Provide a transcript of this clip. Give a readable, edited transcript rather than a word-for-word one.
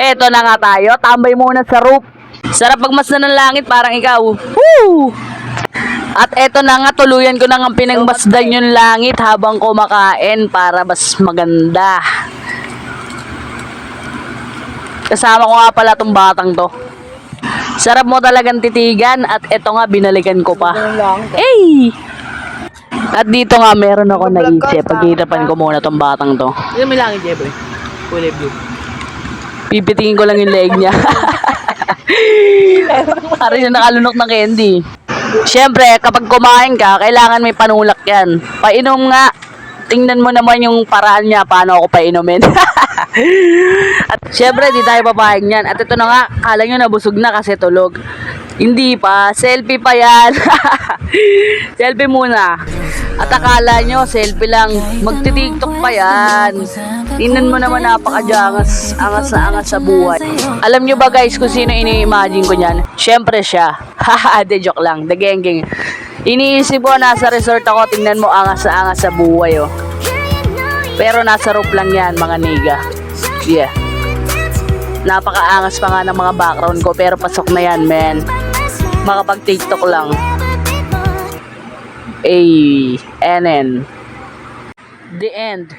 Eto na nga tayo, tambay muna sa roof. Sarap magmasdan ng langit, parang ikaw. Woo! At eto na nga, tuluyan ko na nga pinagmasdan yung langit habang kumakain para mas maganda. Kasama ko nga pala tong batang to. Sarap mo talagang titigan at eto nga, binalikan ko pa. Hey! At dito nga, meron ako naisip. Pagkitapan ko muna tong batang to. Ano may langit, Jeboy? Kulay blue. Pipitingin ko lang yung leg niya. Parang siya nakalunok ng candy. Siyempre, kapag kumain ka, kailangan may panulak yan. Painom nga. Tingnan mo naman yung paraan niya, paano ako painumin. At siyempre, di tayo papayag niyan. At ito na nga, kala nyo nabusog na kasi tulog. Hindi pa, selfie pa yan. Selfie muna. At akala nyo, selfie lang. Magti-tiktok pa yan. Tingnan mo naman, napakajangas, angas na angas sa buhay. Alam nyo ba guys kung sino ini-imagine ko niyan? Siyempre siya. Haha, de joke lang. De geng-geng. Iniisip ko, nasa resort ako, tingnan mo, angas na angas sa buhay, oh. Pero nasa roof lang yan, mga niga. Yeah. Napakaangas pa nga ng mga background ko, pero pasok na yan, men. Makapag-tiktok lang. NN. The end.